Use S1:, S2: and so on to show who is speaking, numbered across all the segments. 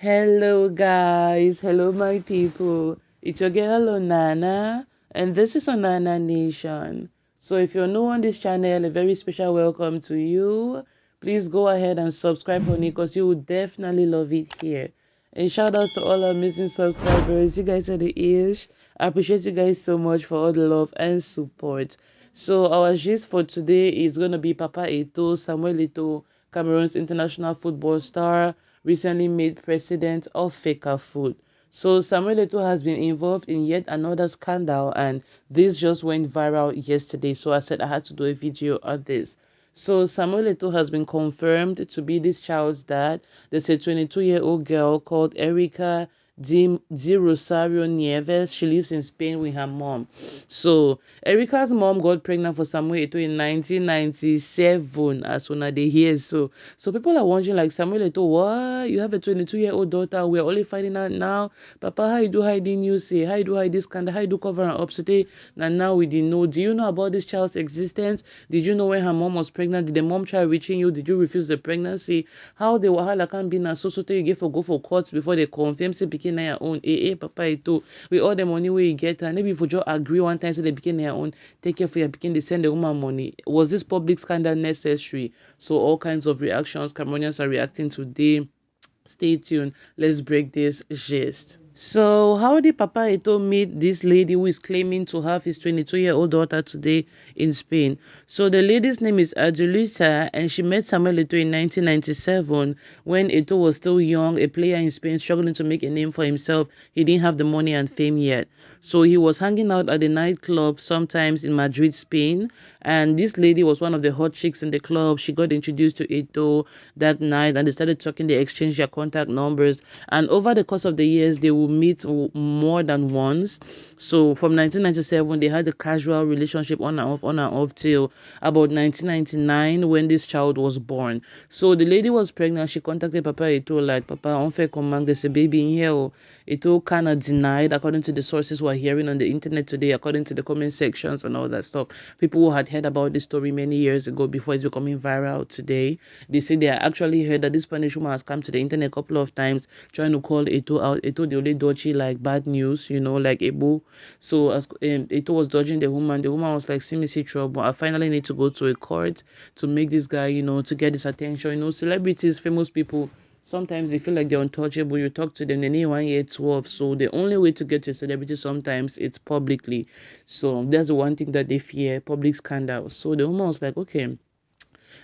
S1: Hello, guys. Hello, my people. It's your girl, Onana, and this is Onana Nation. So, if you're new on this channel, a very special welcome to you. Please go ahead and subscribe, honey, because you will definitely love it here. And shout outs to all our amazing subscribers. You guys are the ish. I appreciate you guys so much for all the love and support. So, our gist for today is going to be Papa Eto'o, Samuel Eto'o, Cameroon's international football star, recently made president of Feka Food. So Samuel Eto'o has been involved in yet another scandal, and this just went viral yesterday. So I said I had to do a video on this. So Samuel Eto'o has been confirmed to be this child's dad. There's a 22-year-old girl called Erica Di Rosario Nieves. She lives in Spain with her mom. So Erica's mom got pregnant for Samuel Eto'o in 1997, as soon as they hear. So people are wondering, like, Samuel Eto'o, what? You have a 22-year-old daughter. We're only finding out now. Papa, how you do hiding you say? How you do hide this kind of? How you do cover her up today? And now we didn't know. Do you know about this child's existence? Did you know when her mom was pregnant? Did the mom try reaching you? Did you refuse the pregnancy? How the wahala can be now? So you get for go for court before they confirm say pikin na your own. Papa Eto'o, with all the money where you get, and maybe if you just agree one time say they pikin na your own, take care for your pikin, they send the woman money. Was this public scandal necessary? So all kinds of reactions Cameroonians are reacting today. Stay tuned. Let's break this gist. So, how did Papa Eto'o meet this lady who is claiming to have his 22-year-old daughter today in Spain? So, the lady's name is Adulusa, and she met Samuel Eto'o in 1997 when Eto'o was still young, a player in Spain struggling to make a name for himself. He didn't have the money and fame yet. So, he was hanging out at the nightclub sometimes in Madrid, Spain, and this lady was one of the hot chicks in the club. She got introduced to Eto'o that night, and they started talking. They exchanged their contact numbers, and over the course of the years, they will meet more than once. So from 1997, they had a casual relationship on and off till about 1999 when this child was born. So the lady was pregnant. She contacted Papa Eto'o like, Papa, unfair command, there's a baby in here. Eto'o kind of denied, according to the sources we're hearing on the internet today, according to the comment sections and all that stuff. People who had heard about this story many years ago before it's becoming viral today, they say they actually heard that this Spanish woman has come to the internet a couple of times trying to call Eto'o out. Eto'o the only dodgy like bad news, like Ebo. So as Eto'o was dodging the woman was like, see trouble. I finally need to go to a court to make this guy, to get his attention. Celebrities, famous people, sometimes they feel like they're untouchable. You talk to them, they need 1 year 12. So the only way to get to a celebrity sometimes it's publicly. So that's the one thing that they fear, public scandal. So the woman was like, okay,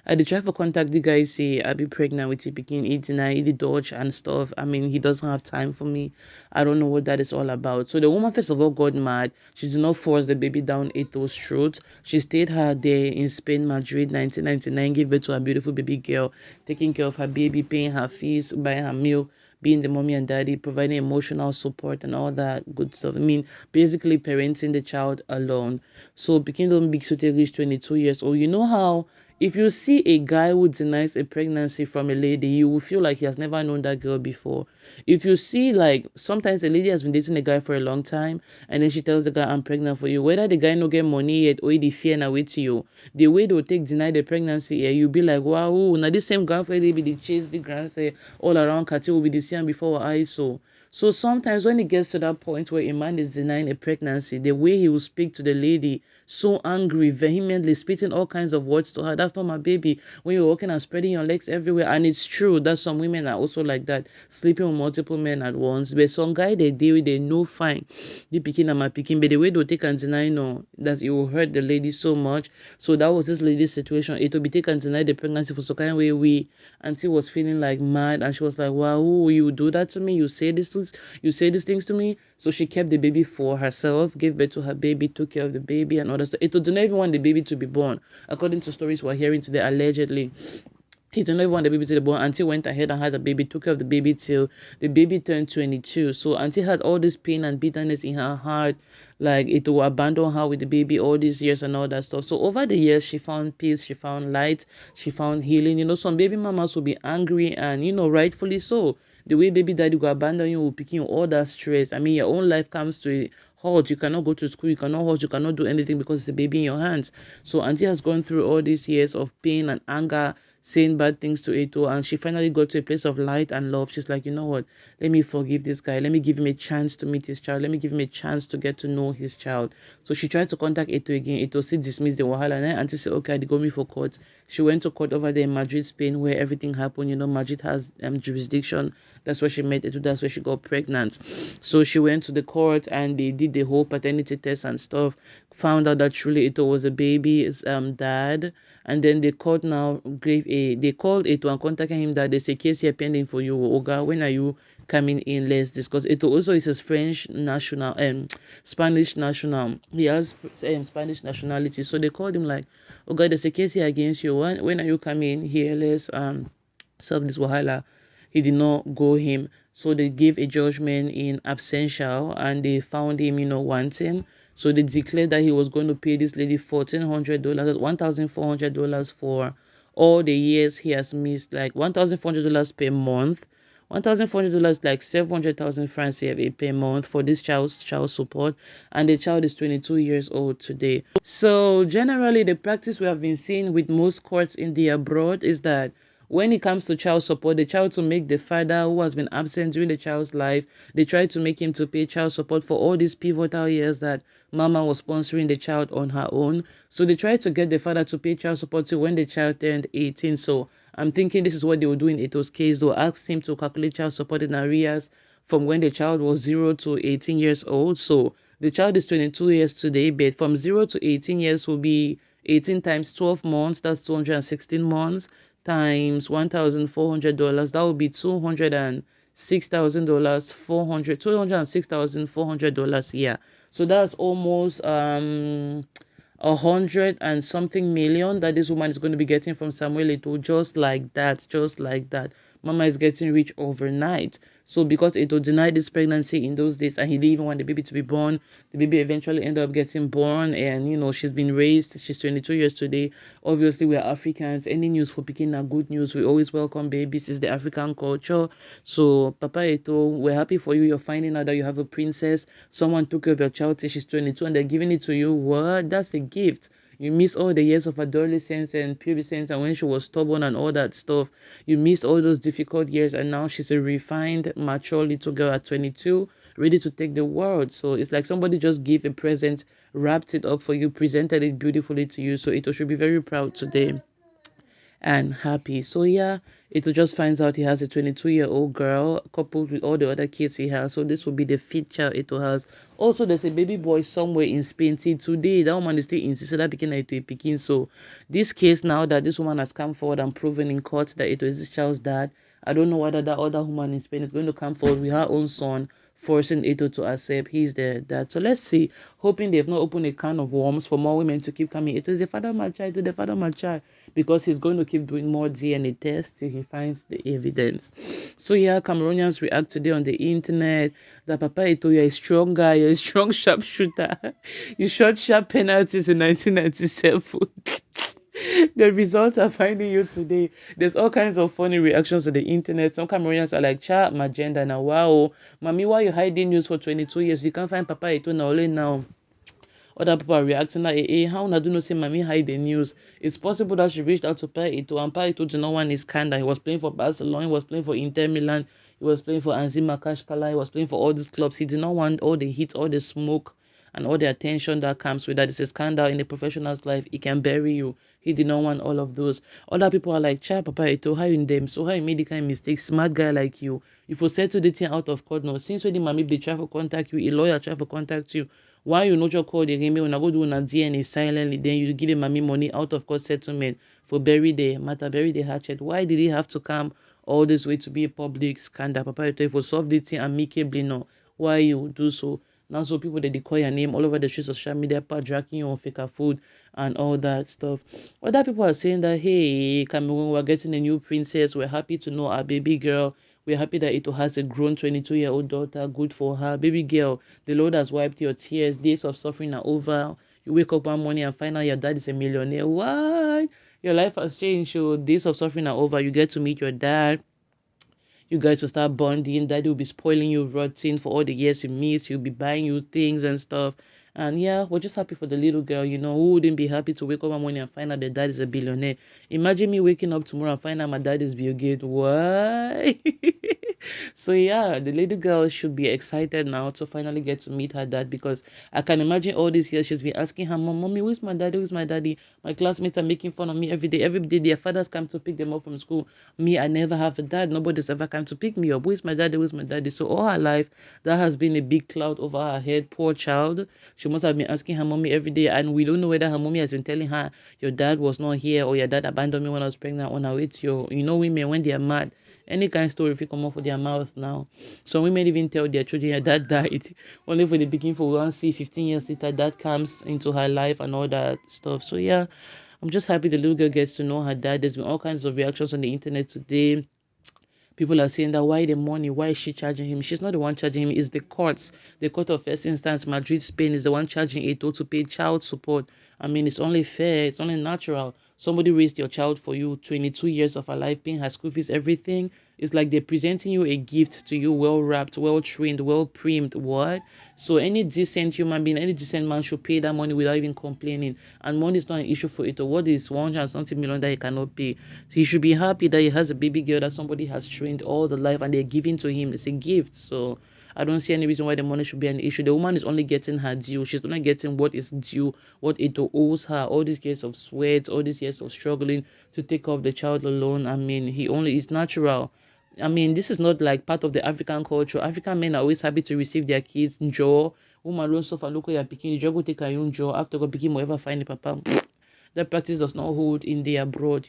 S1: I did try for contact the guy, say I be pregnant with you, begin eating, I eat the dodge and stuff. I mean, he doesn't have time for me. I don't know what that is all about. So the woman first of all got mad. She did not force the baby down Eto'o's throat. She stayed her there in Spain, Madrid, 1999, gave birth to a beautiful baby girl, taking care of her baby, paying her fees, buying her milk, being the mommy and daddy, providing emotional support and all that good stuff. I mean, basically parenting the child alone. So Pikin don't big so reach 22 years old. You know how if you see a guy who denies a pregnancy from a lady, you will feel like he has never known that girl before. If you see, like, sometimes a lady has been dating a guy for a long time, and then she tells the guy, I'm pregnant for you, whether the guy no get money yet or the fear na wait to you, the way they'll take deny the pregnancy, you'll be like, wow, now this same girlfriend, they be the chase the grandson all around Kati will be the same before our eyes. So sometimes when it gets to that point where a man is denying a pregnancy, the way he will speak to the lady, so angry, vehemently, spitting all kinds of words to her, that's not my baby. When you're walking and spreading your legs everywhere, and it's true that some women are also like that, sleeping with multiple men at once. But some guy they deal with, they know fine. The picking and my picking, but the way they'll take and deny, no, that it will hurt the lady so much. So that was this lady's situation. It will be taken and deny the pregnancy for some kind of way. Auntie was feeling like mad, and she was like, wow, you do that to me? You say these things to me? So she kept the baby for herself, gave birth to her baby, took care of the baby and all that stuff. It did not even want the baby to be born, according to stories we're hearing today, allegedly. He did not even want the baby to be born. Auntie went ahead and had a baby, took care of the baby till the baby turned 22. So Auntie had all this pain and bitterness in her heart, like it will abandon her with the baby all these years and all that stuff. So over the years, she found peace, she found light, she found healing. Some baby mamas will be angry and, rightfully so. The way baby daddy will abandon you, will pick you all that stress. I mean, your own life comes to a halt. You cannot go to school, you cannot halt, you cannot do anything because it's a baby in your hands. So Auntie has gone through all these years of pain and anger, saying bad things to Eto'o, and she finally got to a place of light and love. She's like, you know what? Let me forgive this guy. Let me give him a chance to meet his child. Let me give him a chance to get to know his child. So she tried to contact Eto'o again. Eto'o still dismissed the wahala, and then auntie said, okay, they go me for court. She went to court over there in Madrid, Spain, where everything happened. You know, Madrid has jurisdiction. That's where she met Eto'o. That's where she got pregnant. So she went to the court and they did the whole paternity test and stuff. Found out that truly Eto'o was a baby's dad. And then the court now they called Eto'o and contacted him that there's a case here pending for you, Oga. When are you coming in? Let's discuss. Eto'o also is a French national, Spanish national. He has Spanish nationality. So they called him like, Oga, there's a case here against you. When are you coming here? Let's solve this wahala. He did not go him. So they gave a judgment in absentia and they found him, wanting. So they declared that he was going to pay this lady $1,400, that's $1,400 for all the years he has missed, like $1,400 per month. $1,400 like 700,000 francs per month for this child's child support, and the child is 22 years old today. So generally, the practice we have been seeing with most courts in the abroad is that when it comes to child support, the child to make the father who has been absent during the child's life, they try to make him to pay child support for all these pivotal years that mama was sponsoring the child on her own. So they try to get the father to pay child support till when the child turned 18. So I'm thinking this is what they will do in Eto's case. They'll ask him to calculate child support in arrears from when the child was 0 to 18 years old. So the child is 22 years today, but from 0 to 18 years will be 18 times 12 months. That's 216 months times $1,400. That would be $206,000, $206,400. Yeah. So that's almost 100 and something million that this woman is going to be getting from Samuel Eto'o, just like that, just like that. Mama is getting rich overnight. So because Eto'o denied this pregnancy in those days and he didn't even want the baby to be born, the baby eventually ended up getting born, and she's been raised. She's 22 years today. Obviously, we are Africans. Any news for picking are good news. We always welcome babies. It's the African culture. So Papa Eto'o, we're happy for you. You're finding out that you have a princess. Someone took care of your child till she's 22 and they're giving it to you. What? That's a gift. You miss all the years of adolescence and pubescence and when she was stubborn and all that stuff. You missed all those difficult years, and now she's a refined, mature little girl at 22, ready to take the world. So it's like somebody just gave a present, wrapped it up for you, presented it beautifully to you. So Eto'o should be very proud today and happy. So yeah, Eto'o just finds out he has a 22-year-old girl coupled with all the other kids he has. So this will be the fifth child Eto'o has. Also, there's a baby boy somewhere in Spain. See, today that woman is still insisting that Pekin Eto'o Pekin. So this case now that this woman has come forward and proven in court that Eto'o is this child's dad, I don't know whether that other woman in Spain is going to come forward with her own son, forcing Eto'o to accept he's the dad. So let's see. Hoping they've not opened a can of worms for more women to keep coming. Eto'o is the father of my child, Eto'o the father of my child, because he's going to keep doing more DNA tests till he finds the evidence. So yeah, Cameroonians react today on the internet that Papa Eto'o, you're a strong guy, you're a strong sharpshooter. You shot sharp penalties in 1997. The results are finding you today. There's all kinds of funny reactions to the internet. Some Cameroonians are like, "Cha, my gender now. Wow, mommy, why you hiding news for 22 years? You can't find Papa Eto'o now, only now." Other people are reacting that, how na do not say mommy hide the news? It's possible that she reached out to Papa Eto'o, and Papa Eto'o did not want his scandal. He was playing for Barcelona, he was playing for Inter Milan, he was playing for Anzima Kashkala, he was playing for all these clubs. He did not want all the heat, all the smoke, and all the attention that comes with that. It's a scandal in a professional's life. It can bury you. He did not want all of those. Other people are like, "Cha, Papa Eto'o, how you in them? So how you made the kind of mistake? Smart guy like you. If you settle the thing out of court now, since when the mommy they try to contact you, a lawyer try to contact you, why you not just call the email when I go do a DNA silently, then you give the mommy money out of court settlement for bury the matter, bury the hatchet? Why did he have to come all this way to be a public scandal? Papa Eto'o, if you solve the thing amicably now, why you do so? Now, so people they call your name all over the streets of social media, dragging you on faker food and all that stuff. Other people are saying that, hey, Cameroon, we're getting a new princess. We're happy to know our baby girl. We're happy that Eto'o has a grown 22-year-old daughter. Good for her. Baby girl, the Lord has wiped your tears. Days of suffering are over. You wake up one morning and find out your dad is a millionaire. What? Your life has changed. So days of suffering are over. You get to meet your dad. You guys will start bonding. Daddy will be spoiling you rotten for all the years you missed. He'll be buying you things and stuff. And yeah, we're just happy for the little girl, who wouldn't be happy to wake up one morning and find out their dad is a billionaire. Imagine me waking up tomorrow and find out my dad is Bill Gates. Why? So yeah, the little girl should be excited now to finally get to meet her dad, because I can imagine all these years she's been asking her mom, "Mommy, who's my daddy? Who's my daddy?" My classmates are making fun of me every day. Every day their fathers come to pick them up from school. Me, I never have a dad. Nobody's ever come to pick me up. Who's my daddy? Who's my daddy? So all her life, that has been a big cloud over her head. Poor child. She must have been asking her mommy every day, and we don't know whether her mommy has been telling her, "Your dad was not here," or "Your dad abandoned me when I was pregnant." On our way to your, women, when they are mad, any kind of story if you come off with their mouth now. Some women even tell their children, "Your dad died," only for the begin for one see 15 years later that comes into her life and all that stuff. So yeah, I'm just happy the little girl gets to know her dad. There's been all kinds of reactions on the internet today. People are saying that, why the money? Why is she charging him? She's not the one charging him. It's the courts. The court of first instance, Madrid, Spain, is the one charging Eto'o to pay child support. I mean, it's only fair. It's only natural. Somebody raised your child for you, 22 years of her life, paying her school fees, everything. It's like they're presenting you a gift to you, well wrapped, well trained, well primed. What? So any decent human being, any decent man should pay that money without even complaining. And money is not an issue for Eto'o. What is 100 something million that he cannot pay? He should be happy that he has a baby girl that somebody has trained all the life and they're giving to him. It's a gift. So I don't see any reason why the money should be an issue. The woman is only getting her due. She's not getting what is due, what Eto'o owes her. All these years of sweat, all these years of struggling to take care of the child alone. I mean, he only is natural. I mean, this is not like part of the African culture. African men are always happy to receive their kids. Jaw, woman alone suffer, look at picking. You go take her own jaw after go picking whoever find the papa. That practice does not hold in the abroad,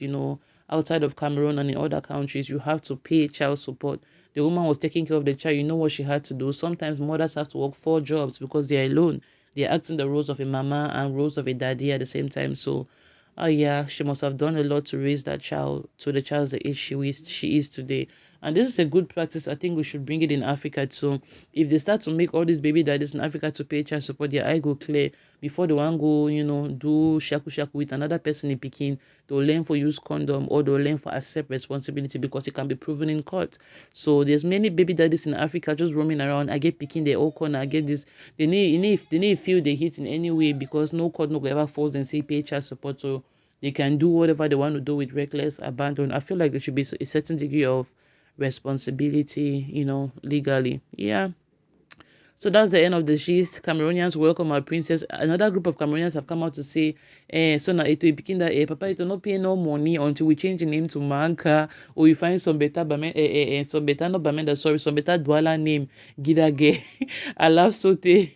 S1: outside of Cameroon and in other countries. You have to pay child support. The woman was taking care of the child. You know what she had to do. Sometimes mothers have to work 4 jobs because they're alone. They're acting the roles of a mama and roles of a daddy at the same time. So, yeah, she must have done a lot to raise that child to the child's age she is today. And this is a good practice. I think we should bring it in Africa too. If they start to make all these baby daddies in Africa to pay child support, their eye go clear before they want go, do shaku with another person in Peking. They'll learn for use condom, or they'll learn for accept responsibility, because it can be proven in court. So there's many baby daddies in Africa just roaming around. I get Peking, they all corner. I get this. They need feel they hit in any way, because no court no go ever force them say pay child support. So they can do whatever they want to do with reckless abandon. I feel like there should be a certain degree of responsibility, legally. Yeah. So that's the end of the gist. Cameroonians welcome our princess. Another group of Cameroonians have come out to say, so now Eto'o picking that, Papa, it will not pay no money until we change the name to Manka, or we find some better some better, not Bamenda, sorry, some better Douala name, Gidage. I love Sote.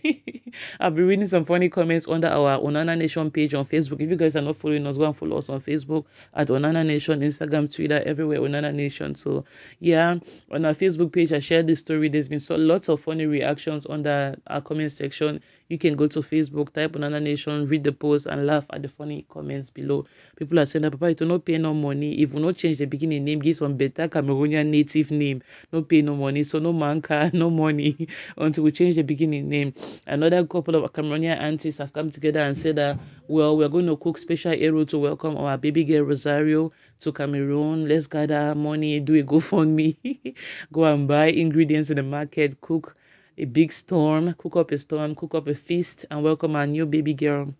S1: I've been reading some funny comments under our Onana Nation page on Facebook. If you guys are not following us, go and follow us on Facebook at Onana Nation, Instagram, Twitter, everywhere, Onana Nation. So yeah, on our Facebook page, I shared this story. There's been lots of funny reactions under our comment section. You can go to Facebook, type Onana Nation, read the post, and laugh at the funny comments below. People are saying that, Papa, it will not pay no money. If we not change the beginning name, give some better Cameroonian native name. No pay no money. So no manka, no money until we change the beginning name. Another couple of Cameroonian aunties have come together and said that, well, we're going to cook special arrow to welcome our baby girl Rosario to Cameroon. Let's gather money, do a GoFundMe, go and buy ingredients in the market, cook a big storm, cook up a feast, and welcome our new baby girl,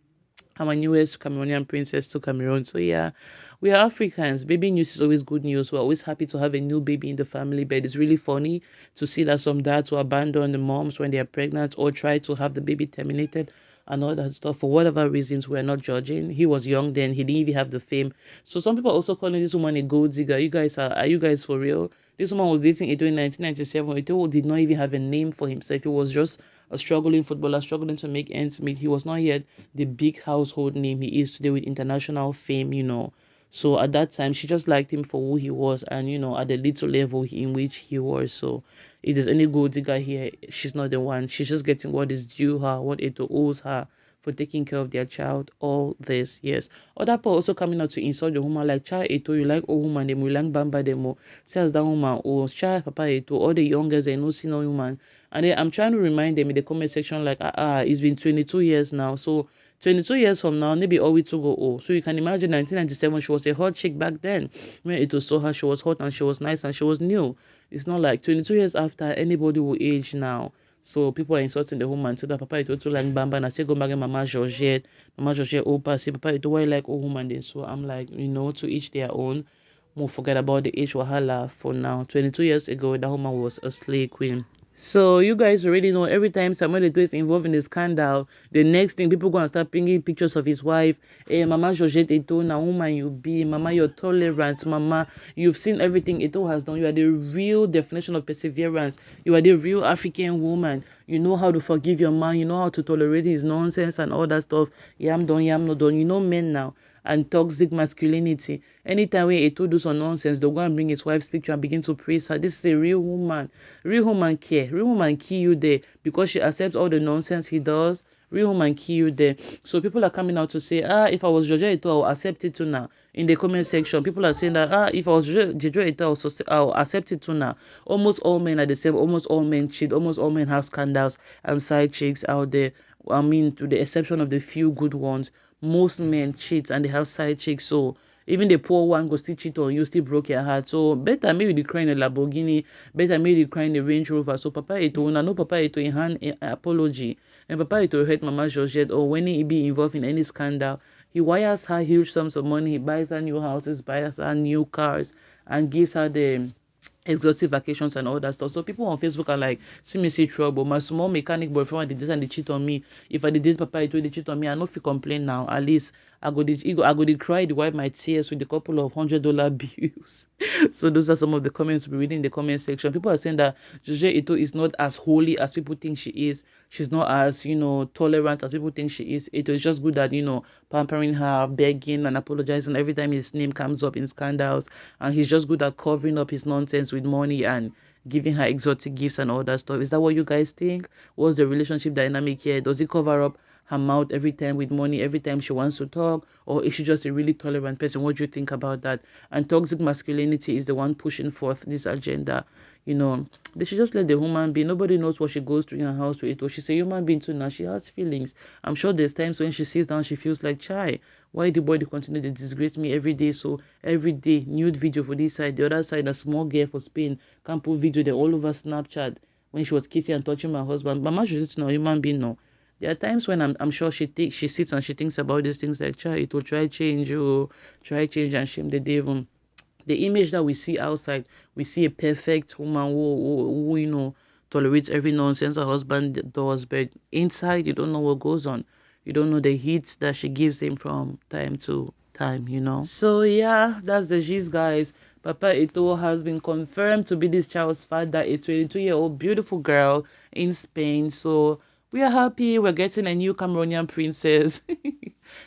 S1: our newest Cameroonian princess, to Cameroon. So yeah, we are Africans. Baby news is always good news. We're always happy to have a new baby in the family, but it's really funny to see that some dads will abandon the moms when they are pregnant, or try to have the baby terminated and all that stuff for whatever reasons. We're not judging. He was young then. He didn't even have the fame. So some people are also calling this woman a gold digger. Are you guys for real? This woman was dating Eto'o in 1997. Eto'o did not even have a name for himself. He was just a struggling footballer, struggling to make ends meet. He was not yet the big household name he is today with international fame. So at that time, she just liked him for who he was, and, at the little level in which he was. So if there's any gold digger here, she's not the one. She's just getting what is due her, what Eto'o owes her for taking care of their child all these years. Other people also coming out to insult the woman, like, child Eto'o, you like old woman, them, you like bamba them, says that woman, oh, child papa Eto'o, all the young girls, they no see no woman. And then I'm trying to remind them in the comment section, like, it's been 22 years now. So 22 years from now, maybe all we to go, oh. So you can imagine 1997, she was a hot chick back then. When Eto'o saw her, she was hot and she was nice and she was new. It's not like 22 years after, anybody will age now. So people are insulting the woman. So that Papa Eto'o to like Bamba and I say go marry Mama Georgette. Mama Georgette Opa say Papa Eto'o why you like old woman then. So I'm like, to each their own. We'll forget about the age wahala for now. 22 years ago, that woman was a slave queen. So you guys already know every time Samuel Eto'o is involved in a scandal, the next thing people go and start bringing pictures of his wife. Hey, Mama Georgette Eto'o, now woman you be, Mama you're tolerant, Mama you've seen everything Eto'o has done. You are the real definition of perseverance. You are the real African woman. You know how to forgive your man. You know how to tolerate his nonsense and all that stuff. Yam done, yam not done. You know men now and toxic masculinity. Anytime when Eto'o do some nonsense, they'll go and bring his wife's picture and begin to praise her. This is a real woman. Real woman care. Real woman kill you there because she accepts all the nonsense he does. Real woman kill you there. So people are coming out to say, if I was Jojo Eto'o, I'll accept it too now. In the comment section, people are saying that, if I was Jojo Eto'o, I'll accept it too now. Almost all men are the same. Almost all men cheat. Almost all men have scandals and side chicks out there. I mean, to the exception of the few good ones, most men cheat and they have side chicks. So even the poor one go still cheat on you, still broke your heart. So better maybe the crying a Lamborghini, better maybe the crying a Range Rover. So Papa Eto'o, no Papa Eto'o in hand apology. And Papa Eto'o hurt Mama Georgette, or when he be involved in any scandal, he wires her huge sums of money, he buys her new houses, buys her new cars, and gives her the exotic vacations and all that stuff. So people on Facebook are like, see me see trouble. My small mechanic boyfriend did this and they cheat on me. If I did Papa Eto'o, they cheat on me. I know if you complain now, at least I go to cry, to wipe my tears with a couple of $100 bills. So those are some of the comments we read in the comment section. People are saying that Jojo Eto'o is not as holy as people think she is. She's not as, tolerant as people think she is. Eto'o is just good at, pampering her, begging and apologizing every time his name comes up in scandals. And he's just good at covering up his nonsense with money and giving her exotic gifts and all that stuff. Is that what you guys think? What's the relationship dynamic here? Does he cover up her mouth every time with money, every time she wants to talk? Or is she just a really tolerant person? What do you think about that? And toxic masculinity is the one pushing forth this agenda. They should just let the woman be. Nobody knows what she goes through in her house with Eto'o. She's a human being too now. She has feelings. I'm sure there's times when she sits down, she feels like, chai, why the boy continue to disgrace me every day? So every day, nude video for this side, the other side, a small girl for Spain, can't put video there all over Snapchat when she was kissing and touching my husband. Mama should know, human being no. There are times when I'm sure she sits and she thinks about these things like, chai, it will try change and shame the devil. The image that we see outside, we see a perfect woman who tolerates every nonsense her husband does, but inside you don't know what goes on. You don't know the hits that she gives him from time to time. So yeah, that's the gist, guys. Papa Eto'o has been confirmed to be this child's father, a 22-year-old beautiful girl in Spain. So we are happy. We're getting a new Cameroonian princess,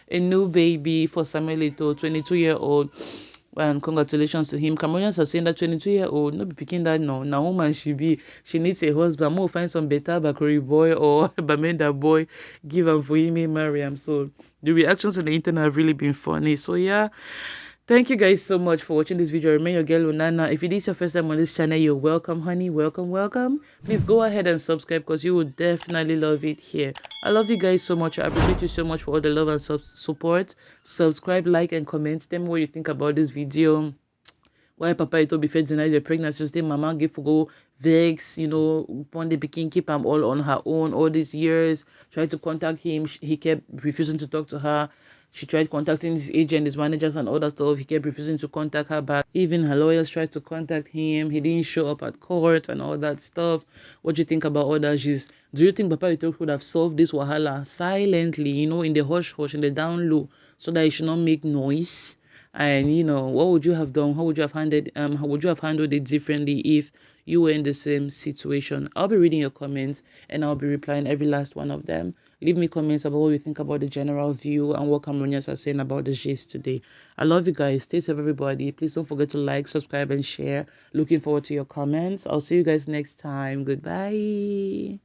S1: a new baby for Samuel Eto'o, 22-year-old. And congratulations to him. Cameroonians are saying that 22-year-old, not be picking that no. Now woman she needs a husband. More find some better Bakuri boy or Bamenda boy, give him for him, marry him. So the reactions on the internet have really been funny. So yeah. Thank you guys so much for watching this video. Remain your girl Nana. If it is your first time on this channel, you're welcome, honey. Welcome. Please go ahead and subscribe because you will definitely love it here. I love you guys so much. I appreciate you so much for all the love and support. Subscribe, like, and comment. Tell me what you think about this video. Why Papa Eto'o be denied the pregnancy? Stay mama give for go vex, upon the pikin keep him all on her own all these years. Tried to contact him. He kept refusing to talk to her. She tried contacting his agent, his managers, and all that stuff. He kept refusing to contact her back. Even her lawyers tried to contact him. He didn't show up at court and all that stuff. What do you think about all that? Do you think Papa Eto'o could have solved this wahala silently, in the hush, in the down low, so that he should not make noise? And what would you have done? How would you have handled it differently if you were in the same situation? I'll be reading your comments and I'll be replying every last one of them. Leave me comments about what you think about the general view and what Cameroonians are saying about the gist today. I love you guys. Stay safe, everybody. Please don't forget to like, subscribe, and share. Looking forward to your comments. I'll see you guys next time. Goodbye.